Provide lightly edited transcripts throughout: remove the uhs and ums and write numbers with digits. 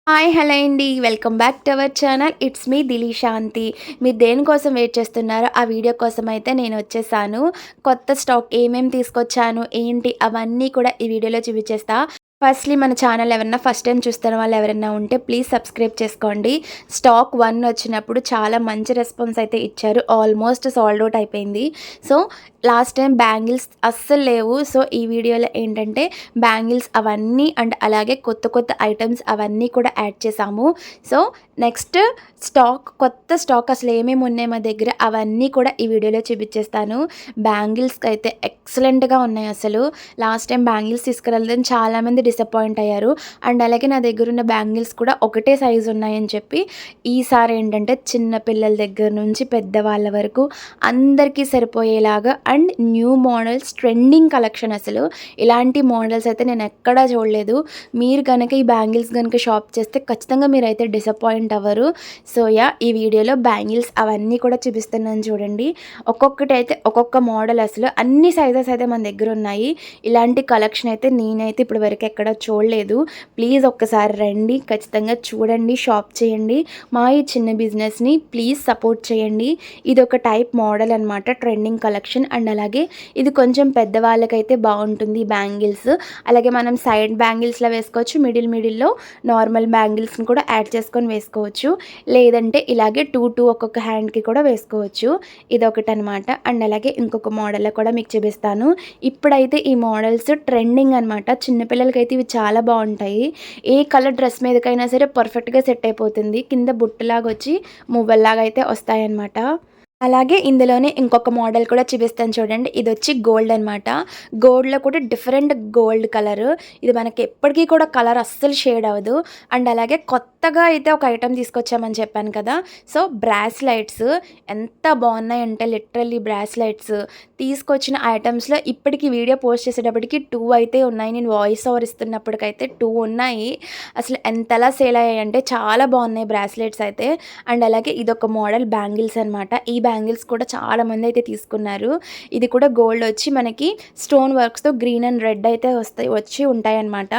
Hi hello అండి. Welcome back to our channel. It's me Dilishanti. మీరు దేనికోసం వెయిట్ చేస్తున్నారో ఆ వీడియో కోసం అయితే నేను వచ్చేసాను. కొత్త స్టాక్ ఏమేమి తీసుకొచ్చాను, ఏంటి అవన్నీ కూడా ఈ వీడియోలో చూపించేస్తా. ఫస్ట్‌లీ మన ఛానల్ ఎవరన్నా ఫస్ట్ టైమ్ చూస్తున్న వాళ్ళు ఎవరైనా ఉంటే ప్లీజ్ సబ్స్క్రైబ్ చేసుకోండి. స్టాక్ 1 వచ్చినప్పుడు చాలా మంచి రెస్పాన్స్ అయితే ఇచ్చారు. ఆల్మోస్ట్ సోల్డ్ ఔట్ అయిపోయింది. సో, లాస్ట్ టైం బ్యాంగిల్స్ అస్సలు లేవు. సో, ఈ వీడియోలో ఏంటంటే బ్యాంగిల్స్ అవన్నీ అండ్ అలాగే కొత్త కొత్త ఐటెమ్స్ అవన్నీ కూడా యాడ్ చేశాము. సో, నెక్స్ట్ కొత్త స్టాక్ అసలు ఏమేమి ఉన్నాయి మా దగ్గర అవన్నీ కూడా ఈ వీడియోలో చూపించేస్తాను. బ్యాంగిల్స్‌కి అయితే ఎక్సలెంట్‌గా ఉన్నాయి అసలు. లాస్ట్ టైం బ్యాంగిల్స్ తీసుకురాలేదని చాలామంది డిసప్పాయింట్ అయ్యారు. అండ్ అలాగే నా దగ్గర ఉన్న బ్యాంగిల్స్ కూడా ఒకటే సైజు ఉన్నాయని చెప్పి ఈసారి ఏంటంటే చిన్న పిల్లల దగ్గర నుంచి పెద్దవాళ్ళ వరకు అందరికీ సరిపోయేలాగా and new models trending collection అసలు. ఇలాంటి మోడల్స్ అయితే నేను ఎక్కడా చూడలేదు. మీరు కనుక ఈ బ్యాంగిల్స్ కనుక షాప్ చేస్తే ఖచ్చితంగా మీరైతే డిసప్పాయింట్ అవ్వరు. సో ఈ వీడియోలో బ్యాంగిల్స్ అవన్నీ కూడా చూపిస్తున్నాను చూడండి. ఒక్కొక్కటి అయితే ఒక్కొక్క మోడల్ అసలు అన్ని సైజెస్ అయితే మన దగ్గర ఉన్నాయి. ఇలాంటి కలెక్షన్ అయితే నేనైతే ఇప్పటి వరకు ఎక్కడ చూడలేదు. ప్లీజ్ ఒక్కసారి రండి, ఖచ్చితంగా చూడండి, షాప్ చేయండి. మా ఈ చిన్న బిజినెస్ని ప్లీజ్ సపోర్ట్ చేయండి. ఇది ఒక టైప్ మోడల్ అనమాట, ట్రెండింగ్ కలెక్షన్. అండ్ అలాగే ఇది కొంచెం పెద్దవాళ్ళకైతే బాగుంటుంది బ్యాంగిల్స్. అలాగే మనం సైడ్ బ్యాంగిల్స్లో వేసుకోవచ్చు, మిడిల్లో నార్మల్ బ్యాంగిల్స్ని కూడా యాడ్ చేసుకొని వేసుకోవచ్చు. లేదంటే ఇలాగే 2 ఒక్కొక్క హ్యాండ్కి కూడా వేసుకోవచ్చు. ఇదొకటి అనమాట. అండ్ అలాగే ఇంకొక మోడల్లో కూడా మీకు చూపిస్తాను. ఇప్పుడైతే ఈ మోడల్స్ ట్రెండింగ్ అనమాట. చిన్నపిల్లలకైతే ఇవి చాలా బాగుంటాయి. ఏ కలర్ డ్రెస్ మీదకైనా సరే పర్ఫెక్ట్గా సెట్ అయిపోతుంది. కింద బుట్టలాగా వచ్చి మువ్వల్లాగా అయితే వస్తాయన్నమాట. అలాగే ఇందులోనే ఇంకొక మోడల్ కూడా చూపిస్తాను చూడండి. ఇది వచ్చి గోల్డ్ అనమాట. గోల్డ్‌లో కూడా డిఫరెంట్ గోల్డ్ కలరు. ఇది మనకి ఎప్పటికీ కూడా కలర్ అస్సలు షేడ్ అవ్వదు. అండ్ అలాగే కొత్తగా అయితే ఒక ఐటెం తీసుకొచ్చామని చెప్పాను కదా! సో, బ్రాస్లైట్స్ ఎంత బాగున్నాయంటే లిటరల్లీ బ్రాస్లైట్స్ తీసుకొచ్చిన ఐటమ్స్‌లో ఇప్పటికి వీడియో పోస్ట్ చేసేటప్పటికి 2 అయితే ఉన్నాయి. నేను వాయిస్ ఓవర్ ఇస్తున్నప్పటికైతే 2 ఉన్నాయి. అసలు ఎంతలా సేల్ అయ్యాయంటే చాలా బాగున్నాయి బ్రాస్లెట్స్ అయితే. అండ్ అలాగే ఇదొక మోడల్ బ్యాంగిల్స్ అనమాట. ఈ బ్యాంగిల్స్ కూడా చాలామంది అయితే తీసుకున్నారు. ఇది కూడా గోల్డ్ వచ్చి మనకి స్టోన్ వర్క్స్‌తో గ్రీన్ అండ్ రెడ్ అయితే వచ్చి ఉంటాయన్నమాట.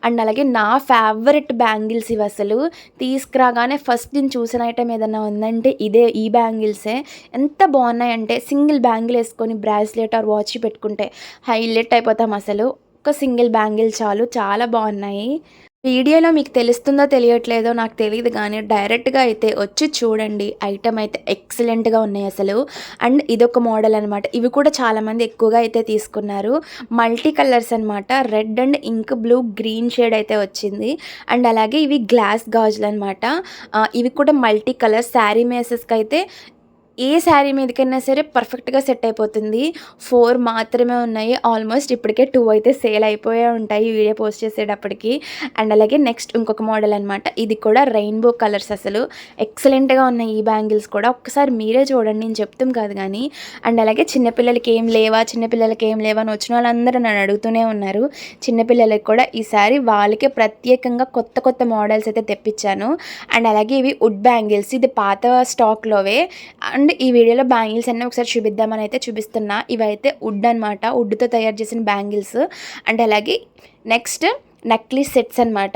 అండ్ అలాగే నా ఫేవరెట్ బ్యాంగిల్స్ ఇవి అసలు. తీసుకురాగానే ఫస్ట్ నేను చూసిన ఐటెం ఏదన్నా ఉందంటే ఈ బ్యాంగిల్సే. ఎంత బాగున్నాయంటే సింగిల్ బ్యాంగిల్ వేసుకొని బ్రాస్లెట్ ఆర్ వాచ్ పెట్టుకుంటే హైలైట్ అయిపోతాం అసలు. ఒక సింగిల్ బ్యాంగిల్ చాలు, చాలా బాగున్నాయి. వీడియోలో మీకు తెలుస్తుందో తెలియట్లేదో నాకు తెలియదు కానీ డైరెక్ట్గా అయితే వచ్చి చూడండి. ఐటమ్ అయితే ఎక్సలెంట్గా ఉన్నాయి అసలు. అండ్ ఇదొక మోడల్ అనమాట. ఇవి కూడా చాలామంది ఎక్కువగా అయితే తీసుకున్నారు. మల్టీ కలర్స్ అనమాట. రెడ్ అండ్ ఇంక్ బ్లూ గ్రీన్ షేడ్ అయితే వచ్చింది. అండ్ అలాగే ఇవి గ్లాస్ గాజులు అనమాట. ఇవి కూడా మల్టీ కలర్ శారీ మేసెస్కి అయితే ఏ శారీ మీదకైనా సరే పర్ఫెక్ట్గా సెట్ అయిపోతుంది. 4 మాత్రమే ఉన్నాయి. ఆల్మోస్ట్ ఇప్పటికే 2 అయితే సేల్ అయిపోయే ఉంటాయి వీడియో పోస్ట్ చేసేటప్పటికి. అండ్ అలాగే నెక్స్ట్ ఇంకొక మోడల్ అనమాట. ఇది కూడా రెయిన్బో కలర్స్ అసలు ఎక్సలెంట్గా ఉన్నాయి. ఈ బ్యాంగిల్స్ కూడా ఒక్కసారి మీరే చూడండి, నేను చెప్తాం కాదు కానీ. అండ్ అలాగే చిన్నపిల్లలకి ఏం లేవా అని వచ్చిన వాళ్ళందరూ నన్ను అడుగుతూనే ఉన్నారు. చిన్నపిల్లలకి కూడా ఈసారి వాళ్ళకే ప్రత్యేకంగా కొత్త కొత్త మోడల్స్ అయితే తెప్పించాను. అండ్ అలాగే ఇవి వుడ్ బ్యాంగిల్స్. ఇది పాత స్టాక్లోవే. అండ్ ఈ వీడియోలో బ్యాంగిల్స్ అన్నీ ఒకసారి చూపిద్దామని అయితే చూపిస్తున్నా. ఇవైతే వుడ్ అనమాట. వుడ్తో తయారు చేసిన బ్యాంగిల్స్. అండ్ అలాగే నెక్స్ట్ నెక్లెస్ సెట్స్ అనమాట.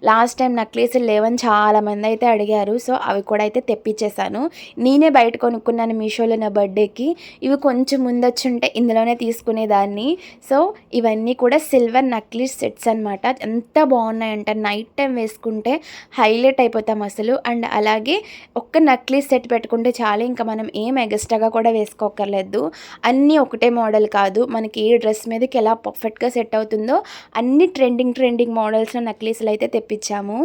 లాస్ట్ టైం నెక్లెస్లు లేవని చాలామంది అయితే అడిగారు. సో అవి కూడా అయితే తెప్పించేశాను. నేనే బయట కొనుక్కున్నాను మీషోలో నా బర్త్డేకి. ఇవి కొంచెం ముందు వచ్చి ఉంటే ఇందులోనే తీసుకునేదాన్ని. సో ఇవన్నీ కూడా సిల్వర్ నెక్లెస్ సెట్స్ అనమాట. ఎంత బాగున్నాయంటే నైట్ టైం వేసుకుంటే హైలైట్ అయిపోతాం అసలు. అండ్ అలాగే ఒక్క నెక్లెస్ సెట్ పెట్టుకుంటే చాలు, ఇంకా మనం ఏం ఎగస్ట్రాగా కూడా వేసుకోకర్లేదు. అన్నీ ఒకటే మోడల్ కాదు, మనకి ఏ డ్రెస్ మీదకి ఎలా పర్ఫెక్ట్గా సెట్ అవుతుందో అన్ని ట్రెండింగ్ మోడల్స్లో నెక్లెస్లు అయితే తెప్పించాము.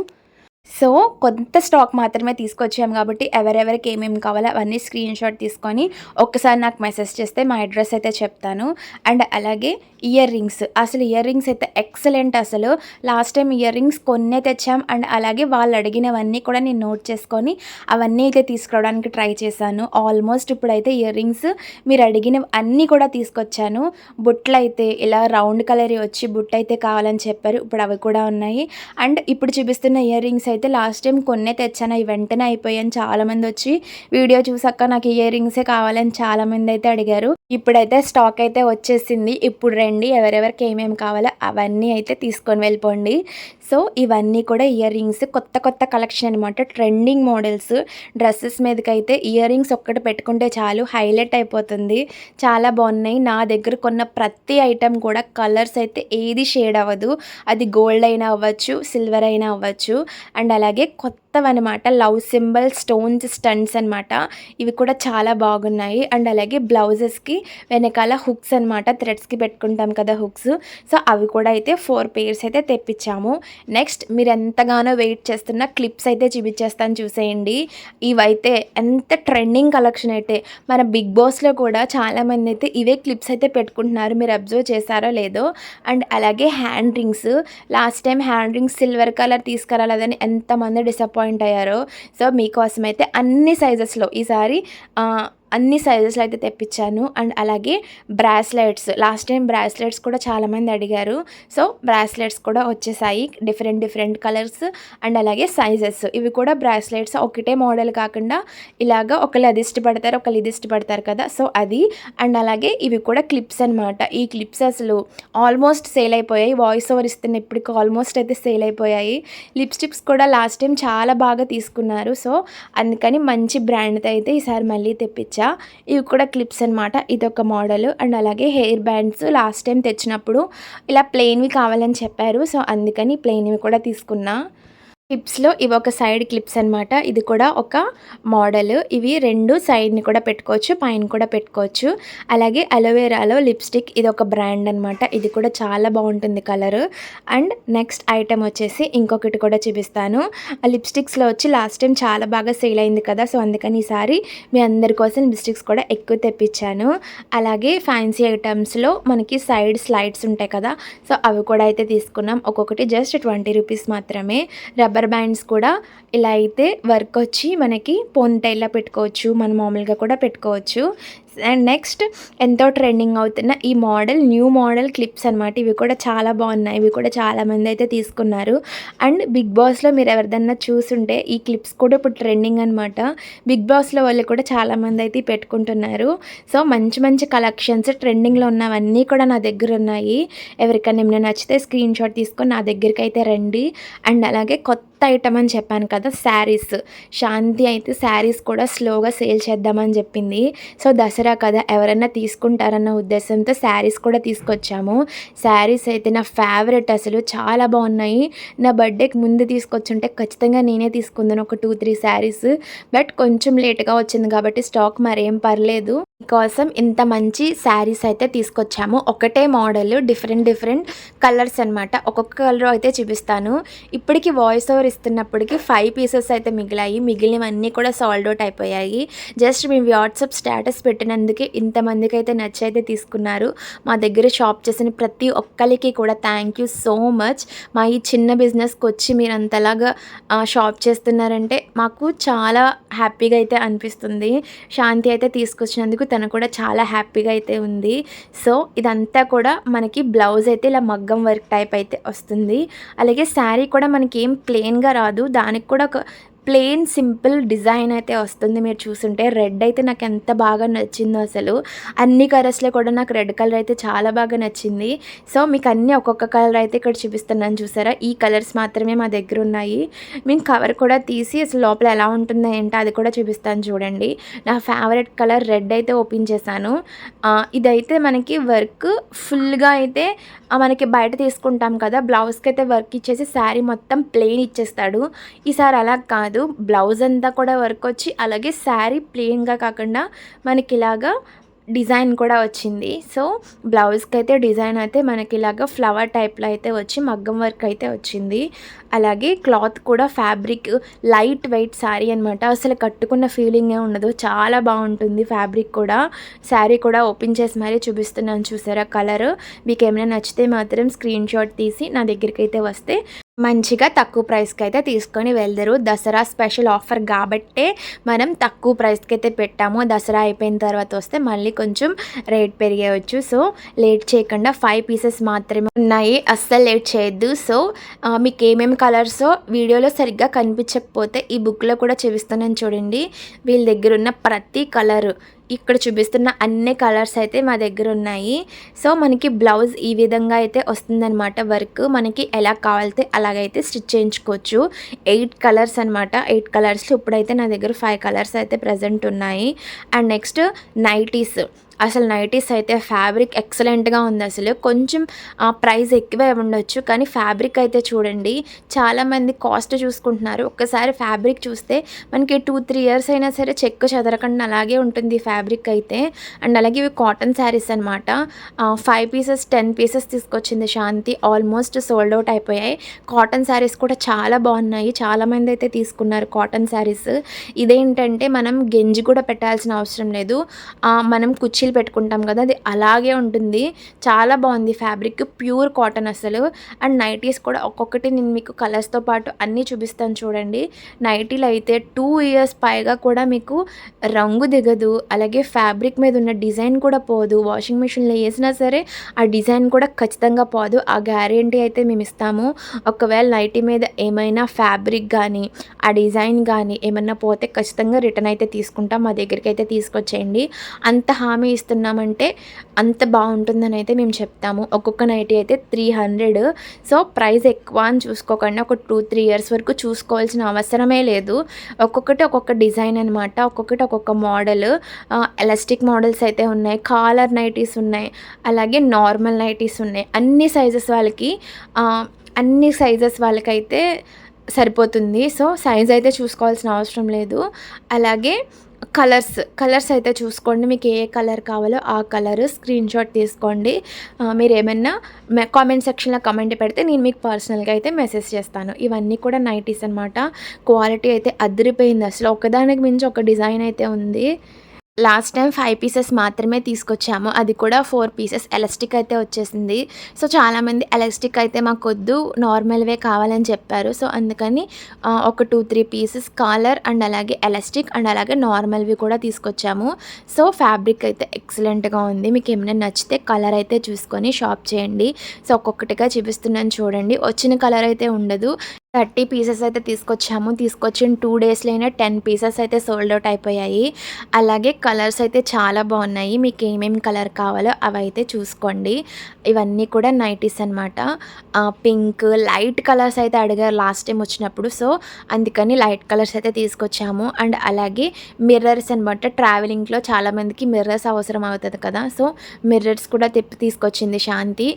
సో కొంత స్టాక్ మాత్రమే తీసుకొచ్చాము కాబట్టి ఎవరెవరికి ఏమేమి కావాలో అవన్నీ స్క్రీన్ షాట్ తీసుకొని ఒక్కసారి నాకు మెసేజ్ చేస్తే మా అడ్రస్ అయితే చెప్తాను. అండ్ అలాగే ఇయర్ రింగ్స్, అసలు ఇయర్ రింగ్స్ అయితే ఎక్సలెంట్ అసలు. లాస్ట్ టైం ఇయర్ రింగ్స్ కొన్నే తెచ్చాం. అండ్ అలాగే వాళ్ళు అడిగినవన్నీ కూడా నేను నోట్ చేసుకొని అవన్నీ అయితే తీసుకురావడానికి ట్రై చేశాను. ఆల్మోస్ట్ ఇప్పుడైతే ఇయర్ రింగ్స్ మీరు అడిగినవి అన్నీ కూడా తీసుకొచ్చాను. బుట్టలు అయితే ఇలా రౌండ్ కలర్ వచ్చి బుట్ట అయితే కావాలని చెప్పారు. ఇప్పుడు అవి కూడా ఉన్నాయి. అండ్ ఇప్పుడు చూపిస్తున్న ఇయర్ రింగ్స్ అయితే లాస్ట్ టైం కొన్నే తెచ్చాను, అవి వెంటనే అయిపోయాను. చాలామంది వచ్చి వీడియో చూసాక నాకు ఇయర్ రింగ్సే కావాలని చాలామంది అయితే అడిగారు. ఇప్పుడైతే స్టాక్ అయితే వచ్చేసింది. ఇప్పుడు రండి, ఎవరెవరికి ఏమేమి కావాలో అవన్నీ అయితే తీసుకొని వెళ్ళిపోండి. సో ఇవన్నీ కూడా ఇయర్ రింగ్స్ కొత్త కొత్త కలెక్షన్ అనమాట. Trending models. డ్రెస్సెస్ మీదకైతే ఇయర్ రింగ్స్ ఒక్కటి పెట్టుకుంటే చాలు హైలైట్ అయిపోతుంది. చాలా బాగున్నాయి. నా దగ్గర కొన్న ప్రతి ఐటెం కూడా కలర్స్ అయితే ఏది షేడ్ అవ్వదు. అది గోల్డ్ అయినా అవ్వచ్చు, సిల్వర్ అయినా అవ్వచ్చు. అండ్ అలాగే కొత్తవన్నమాట. లవ్ సింబల్ స్టోన్స్ స్టన్స్ అనమాట. ఇవి కూడా చాలా బాగున్నాయి. అండ్ అలాగే బ్లౌజెస్కి వెనకాల హుక్స్ అనమాట. థ్రెడ్స్కి పెట్టుకుంటాం కదా హుక్స్. సో అవి కూడా అయితే 4 పేర్స్ అయితే తెప్పించాము. నెక్స్ట్ మీరు ఎంతగానో వెయిట్ చేస్తున్న క్లిప్స్ అయితే చూపించేస్తాను చూసేయండి. ఇవైతే ఎంత ట్రెండింగ్ కలెక్షన్ అయితే మన బిగ్ బాస్లో కూడా చాలామంది అయితే ఇవే క్లిప్స్ అయితే పెట్టుకుంటున్నారు. మీరు అబ్జర్వ్ చేశారో లేదో. అండ్ అలాగే hand rings. Last time hand rings silver colour తీసుకురాలేదని ఎంతమంది డిసప్పాయింట్ అయ్యారో. సో మీకోసం అయితే అన్ని సైజెస్లో ఈసారి అన్ని సైజెస్లో అయితే తెప్పించాను. అండ్ అలాగే బ్రాస్లెట్స్. లాస్ట్ టైం బ్రాస్లెట్స్ కూడా చాలామంది అడిగారు. సో బ్రాస్లెట్స్ కూడా వచ్చేసాయి. డిఫరెంట్ కలర్స్ అండ్ అలాగే సైజెస్. ఇవి కూడా బ్రాస్లెట్స్ ఒకటే మోడల్ కాకుండా ఇలాగ ఒకళ్ళు అది ఇష్టపడతారు, ఒకళ్ళు ఇది ఇష్టపడతారు కదా. సో అది. అండ్ అలాగే ఇవి కూడా క్లిప్స్ అనమాట. ఈ క్లిప్స్ అసలు ఆల్మోస్ట్ సేల్ అయిపోయాయి. వాయిస్ ఓవర్ ఇస్తున్న ఇప్పటికి ఆల్మోస్ట్ అయితే సేల్ అయిపోయాయి. లిప్స్టిక్స్ కూడా లాస్ట్ టైం చాలా బాగా తీసుకున్నారు. సో అందుకని మంచి బ్రాండ్తో అయితే ఈసారి మళ్ళీ తెప్పించా. ఇవి కూడా క్లిప్స్ అనమాట. ఇదొక మోడల్. అండ్ అలాగే హెయిర్ బ్యాండ్స్ లాస్ట్ టైం తెచ్చినప్పుడు ఇలా ప్లెయిన్వి కావాలని చెప్పారు. సో అందుకని ప్లెయిన్వి కూడా తీసుకున్నా. క్లిప్స్లో ఇవి ఒక సైడ్ క్లిప్స్ అనమాట. ఇది కూడా ఒక మోడల్. ఇవి 2 సైడ్ని కూడా పెట్టుకోవచ్చు, పైన కూడా పెట్టుకోవచ్చు. అలాగే అలోవెరాలో లిప్స్టిక్. ఇది ఒక బ్రాండ్ అనమాట. ఇది కూడా చాలా బాగుంటుంది కలర్. అండ్ నెక్స్ట్ ఐటెం వచ్చేసి ఇంకొకటి కూడా చూపిస్తాను. ఆ లిప్స్టిక్స్లో వచ్చి లాస్ట్ టైం చాలా బాగా సేల్ అయింది కదా. సో అందుకని ఈసారి మీ అందరి కోసం లిప్స్టిక్స్ కూడా ఎక్కువ తెప్పించాను. అలాగే ఫ్యాన్సీ ఐటమ్స్లో మనకి సైడ్ స్లైడ్స్ ఉంటాయి కదా. సో అవి కూడా అయితే తీసుకున్నాం. ఒక్కొక్కటి జస్ట్ 20 రూపీస్ మాత్రమే. రబ్బర్ బ్యాండ్స్ కూడా ఇలా అయితే వర్క్ వచ్చి మనకి పోనీటైల్లో పెట్టుకోవచ్చు, మనం మామూలుగా కూడా పెట్టుకోవచ్చు. అండ్ నెక్స్ట్ ఎంతో ట్రెండింగ్ అవుతున్న ఈ మోడల్ న్యూ మోడల్ క్లిప్స్ అనమాట. ఇవి కూడా చాలా బాగున్నాయి. ఇవి కూడా చాలామంది అయితే తీసుకున్నారు. అండ్ బిగ్ బాస్లో మీరు ఎవరిదన్నా చూసుంటే ఈ క్లిప్స్ కూడా ఇప్పుడు ట్రెండింగ్ అనమాట. బిగ్ బాస్లో వాళ్ళు కూడా చాలామంది అయితే పెట్టుకుంటున్నారు. సో మంచి కలెక్షన్స్ ట్రెండింగ్లో ఉన్నవన్నీ కూడా నా దగ్గర ఉన్నాయి. ఎవరికైనా ఏమైనా నచ్చితే స్క్రీన్ షాట్ తీసుకొని నా దగ్గరికి అయితే రండి. అండ్ అలాగే కొత్త ఐటమ్ అని చెప్పాను కదా, శారీస్. శాంతి అయితే శారీస్ కూడా స్లోగా సేల్ చేద్దామని చెప్పింది. సో దసరా కదా ఎవరైనా తీసుకుంటారన్న ఉద్దేశంతో శారీస్ కూడా తీసుకొచ్చాము. శారీస్ అయితే నా ఫేవరెట్, అసలు చాలా బాగున్నాయి. నా బర్త్డేకి ముందు తీసుకొచ్చుంటే ఖచ్చితంగా నేనే తీసుకుందాను ఒక 2-3 శారీస్. బట్ కొంచెం లేట్గా వచ్చింది కాబట్టి స్టాక్ మరేం పర్లేదు. కోసం ఇంత మంచి శారీస్ అయితే తీసుకొచ్చాము. ఒకటే మోడల్ డిఫరెంట్ కలర్స్ అనమాట. ఒక్కొక్క కలర్ అయితే చూపిస్తాను. ఇప్పటికి వాయిస్ ఓవర్ ఇస్తున్నప్పటికీ 5 పీసెస్ అయితే మిగిలాయి. మిగిలినవన్నీ కూడా సాల్డ్ అవుట్ అయిపోయాయి. జస్ట్ మీ వాట్సాప్ స్టేటస్ పెట్టినందుకే ఇంతమందికి అయితే నచ్చైతే తీసుకున్నారు. మా దగ్గర షాప్ చేసిన ప్రతి ఒక్కరికి కూడా థ్యాంక్ యూ సో మచ్. మా ఈ చిన్న బిజినెస్కి వచ్చి మీరు అంతలాగా షాప్ చేస్తున్నారంటే మాకు చాలా హ్యాపీగా అయితే అనిపిస్తుంది. శాంతి అయితే తీసుకొచ్చినందుకు తను కూడా చాలా హ్యాపీగా అయితే ఉంది. సో ఇదంతా కూడా మనకి బ్లౌజ్ అయితే ఇలా మగ్గం వర్క్ టైప్ అయితే వస్తుంది. అలాగే శారీ కూడా మనకి ఏం ప్లెయిన్గా రాదు. దానికి కూడా ఒక ప్లెయిన్ సింపుల్ డిజైన్ అయితే వస్తుంది. మీరు చూసుంటే రెడ్ అయితే నాకు ఎంత బాగా నచ్చిందో అసలు. అన్ని కలర్స్లో కూడా నాకు రెడ్ కలర్ అయితే చాలా బాగా నచ్చింది. సో మీకు అన్నీ ఒక్కొక్క కలర్ అయితే ఇక్కడ చూపిస్తున్నాను చూసారా. ఈ కలర్స్ మాత్రమే మా దగ్గర ఉన్నాయి. మేము కవర్ కూడా తీసి అసలు లోపల ఎలా ఉంటుందో ఏంటో అది కూడా చూపిస్తాను చూడండి. నా ఫేవరెట్ కలర్ రెడ్ అయితే ఓపెన్ చేశాను. ఇదైతే మనకి వర్క్ ఫుల్గా అయితే మనకి బయట తీసుకుంటాం కదా, బ్లౌజ్కి అయితే వర్క్ ఇచ్చేసి శారీ మొత్తం ప్లెయిన్ ఇచ్చేస్తాడు. ఈసారి అలా కాదు, బ్లౌజ్ అంతా కూడా వర్క్ వచ్చి అలాగే శారీ ప్లెయిన్గా కాకుండా మనకి ఇలాగా డిజైన్ కూడా వచ్చింది. సో బ్లౌజ్కి అయితే డిజైన్ అయితే మనకి ఇలాగా ఫ్లవర్ టైప్లో అయితే వచ్చి మగ్గం వర్క్ అయితే వచ్చింది. అలాగే క్లాత్ కూడా ఫ్యాబ్రిక్ లైట్ వెయిట్ శారీ అనమాట. అసలు కట్టుకున్న ఫీలింగే ఉండదు. చాలా బాగుంటుంది ఫ్యాబ్రిక్ కూడా. శారీ కూడా ఓపెన్ చేసి మరీ చూపిస్తున్నాను చూసారా కలర్. మీకు ఏమైనా నచ్చితే మాత్రం స్క్రీన్ షాట్ తీసి నా దగ్గరికి అయితే వస్తే మంచిగా తక్కువ ప్రైస్కి అయితే తీసుకొని వెళ్దరు. దసరా స్పెషల్ ఆఫర్ కాబట్టే మనం తక్కువ ప్రైస్కి అయితే పెట్టాము. దసరా అయిపోయిన తర్వాత వస్తే మళ్ళీ కొంచెం రేట్ పెరిగేయచ్చు. సో లేట్ చేయకుండా 5 పీసెస్ మాత్రమే ఉన్నాయి. అస్సలు లేట్ చేయొద్దు. సో మీకు ఏమేమి కలర్సో వీడియోలో సరిగ్గా కనిపించకపోతే ఈ బుక్లో కూడా చూపిస్తున్నాను చూడండి. వీళ్ళ దగ్గర ఉన్న ప్రతి కలర్ ఇక్కడ చూపిస్తున్న అన్ని కలర్స్ అయితే మా దగ్గర ఉన్నాయి. సో మనకి బ్లౌజ్ ఈ విధంగా అయితే వస్తుందనమాట. వర్క్ మనకి ఎలా కావాలితే అలాగైతే స్టిచ్ చేయించుకోవచ్చు. 8 కలర్స్ అనమాట. 8 కలర్స్లో ఇప్పుడైతే నా దగ్గర 5 కలర్స్ అయితే ప్రజెంట్ ఉన్నాయి. And next nighties. అసలు నైటీస్ అయితే ఫ్యాబ్రిక్ ఎక్సలెంట్గా ఉంది. అసలు కొంచెం ప్రైస్ ఎక్కువే ఉండొచ్చు, కానీ ఫ్యాబ్రిక్ అయితే చూడండి, చాలామంది కాస్ట్ చూసుకుంటున్నారు. ఒక్కసారి ఫ్యాబ్రిక్ చూస్తే మనకి 2-3 ఇయర్స్ అయినా సరే చెక్కు చెదరకుండా అలాగే ఉంటుంది ఫ్యాబ్రిక్ అయితే. అండ్ అలాగే ఇవి కాటన్ శారీస్ అనమాట. 5 పీసెస్ 10 పీసెస్ తీసుకొచ్చింది శాంతి. ఆల్మోస్ట్ సోల్డ్ అవుట్ అయిపోయాయి. కాటన్ శారీస్ కూడా చాలా బాగున్నాయి. చాలామంది అయితే తీసుకున్నారు కాటన్ శారీస్. ఇదేంటంటే మనం గెంజి కూడా పెట్టాల్సిన అవసరం లేదు. మనం కుర్చీలు పెట్టుకుంటాం కదా, అది అలాగే ఉంటుంది. చాలా బాగుంది ఫ్యాబ్రిక్, ప్యూర్ కాటన్ అసలు. అండ్ నైటీస్ కూడా ఒక్కొక్కటి నేను మీకు కలర్స్తో పాటు అన్నీ చూపిస్తాను చూడండి. నైటీలు అయితే 2 ఇయర్స్ పైగా కూడా మీకు రంగు దిగదు. అలాగే ఫ్యాబ్రిక్ మీద ఉన్న డిజైన్ కూడా పోదు. వాషింగ్ మిషన్లో వేసినా సరే ఆ డిజైన్ కూడా ఖచ్చితంగా పోదు. ఆ గ్యారెంటీ అయితే మేము ఇస్తాము. ఒకవేళ నైటీ మీద ఏమైనా ఫ్యాబ్రిక్ కానీ ఆ డిజైన్ కానీ ఏమన్నా పోతే ఖచ్చితంగా రిటర్న్ అయితే తీసుకుంటాం. మా దగ్గరికి అయితే తీసుకొచ్చేయండి. అంత హామీ ఇస్తున్నామంటే అంత బాగుంటుందని అయితే మేము చెప్తాము. ఒక్కొక్క నైటీ అయితే 300. సో ప్రైస్ ఎక్కువ అని చూసుకోకుండా ఒక 2-3 ఇయర్స్ వరకు చూసుకోవాల్సిన అవసరమే లేదు. ఒక్కొక్కటి ఒక్కొక్క డిజైన్ అనమాట. ఒక్కొక్కటి ఒక్కొక్క మోడల్. ఎలాస్టిక్ మోడల్స్ అయితే ఉన్నాయి, కాలర్ నైటీస్ ఉన్నాయి, అలాగే నార్మల్ నైటీస్ ఉన్నాయి. అన్ని సైజెస్ వాళ్ళకైతే సరిపోతుంది. సో సైజ్ అయితే చూసుకోవాల్సిన అవసరం లేదు. అలాగే కలర్స్ అయితే చూసుకోండి. మీకు ఏ కలర్ కావాలో ఆ కలర్ స్క్రీన్ షాట్ తీసుకోండి. మీరు ఏమన్నా కామెంట్ సెక్షన్లో కామెంట్ పెడితే నేను మీకు పర్సనల్గా అయితే మెసేజ్ చేస్తాను. ఇవన్నీ కూడా నైటీస్ అనమాట. క్వాలిటీ అయితే అదిరిపోయింది అసలు. ఒకదానికి మించి ఒక డిజైన్ అయితే ఉంది. లాస్ట్ టైం 5 పీసెస్ మాత్రమే తీసుకొచ్చాము. అది కూడా 4 పీసెస్ ఎలాస్టిక్ అయితే వచ్చేసింది. సో చాలామంది ఎలాస్టిక్ అయితే మాకొద్దు, నార్మల్వే కావాలని చెప్పారు. సో అందుకని ఒక 2-3 పీసెస్ కాలర్ అండ్ అలాగే ఎలాస్టిక్ అండ్ అలాగే నార్మల్వి కూడా తీసుకొచ్చాము. సో ఫ్యాబ్రిక్ అయితే ఎక్సలెంట్గా ఉంది. మీకు ఏమైనా నచ్చితే కలర్ అయితే చూసుకొని షాప్ చేయండి. సో ఒక్కొక్కటిగా చూపిస్తున్నాను చూడండి. వచ్చిన కలర్ అయితే ఉండదు. 30 పీసెస్ అయితే తీసుకొచ్చిన 2 డేస్లోనే 10 పీసెస్ అయితే సోల్డ్ అవుట్ అయిపోయాయి. అలాగే కలర్స్ అయితే చాలా బాగున్నాయి. మీకు ఏమేమి కలర్ కావాలో అవైతే చూసుకోండి. ఇవన్నీ కూడా నైటీస్ అనమాట. పింక్ లైట్ కలర్స్ అయితే అడిగారు లాస్ట్ టైం వచ్చినప్పుడు. సో అందుకని లైట్ కలర్స్ అయితే తీసుకొచ్చాము. అండ్ అలాగే మిర్రర్స్ అనమాట. ట్రావెలింగ్లో చాలామందికి మిర్రర్స్ అవసరం అవుతుంది కదా, సో మిర్రర్స్ కూడా తీసుకొచ్చింది శాంతి.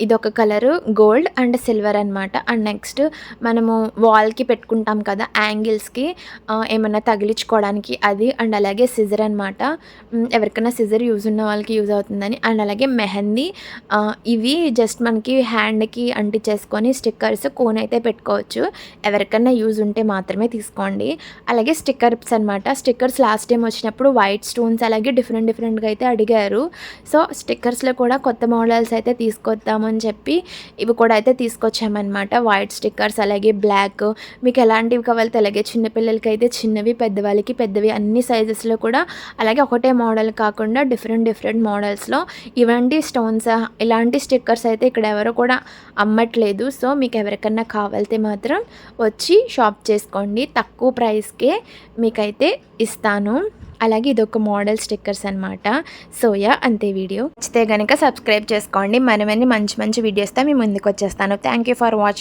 ఇదొక కలరు గోల్డ్ అండ్ సిల్వర్ అనమాట. అండ్ నెక్స్ట్ మనము వాల్కి పెట్టుకుంటాం కదా యాంగిల్స్కి, ఏమన్నా తగిలించుకోవడానికి అది. అండ్ అలాగే సిజర్ అనమాట. ఎవరికైనా సిజర్ యూజ్ ఉన్న వాళ్ళకి యూజ్ అవుతుందని. అండ్ అలాగే మెహందీ. ఇవి జస్ట్ మనకి హ్యాండ్కి అంటించేసుకొని స్టిక్కర్స్ కోన్ అయితే పెట్టుకోవచ్చు. ఎవరికైనా యూజ్ ఉంటే మాత్రమే తీసుకోండి. అలాగే స్టిక్కర్స్ అనమాట. స్టిక్కర్స్ లాస్ట్ టైం వచ్చినప్పుడు వైట్ స్టోన్స్ అలాగే డిఫరెంట్గా అయితే అడిగారు. సో స్టిక్కర్స్లో కూడా కొత్త మోడల్స్ అయితే తీసుకొద్దామని చెప్పి ఇవి కూడా అయితే తీసుకొచ్చామన్నమాట. వైట్ స్టిక్కర్స్ అలాగే బ్లాక్. మీకు ఎలాంటివి కావాలితే అలాగే చిన్నపిల్లలకి అయితే చిన్నవి, పెద్దవాళ్ళకి పెద్దవి, అన్ని సైజెస్లో కూడా. అలాగే ఒకటే మోడల్ కాకుండా డిఫరెంట్ మోడల్స్లో ఇలాంటి స్టోన్స్ ఇలాంటి స్టిక్కర్స్ అయితే ఇక్కడ ఎవరు కూడా అమ్మట్లేదు. సో మీకు ఎవరికన్నా కావాలితే మాత్రం వచ్చి షాప్ చేసుకోండి. తక్కువ ప్రైస్కే మీకైతే ఇస్తాను. అలాగే ఇదొక మోడల్ స్టిక్కర్స్ అనమాట. సో అంతే. వీడియో నచ్చితే కనుక సబ్స్క్రైబ్ చేసుకోండి. మరిన్ని మంచి వీడియోస్తో మీ ముందుకు వచ్చేస్తాను. Thank you for watching.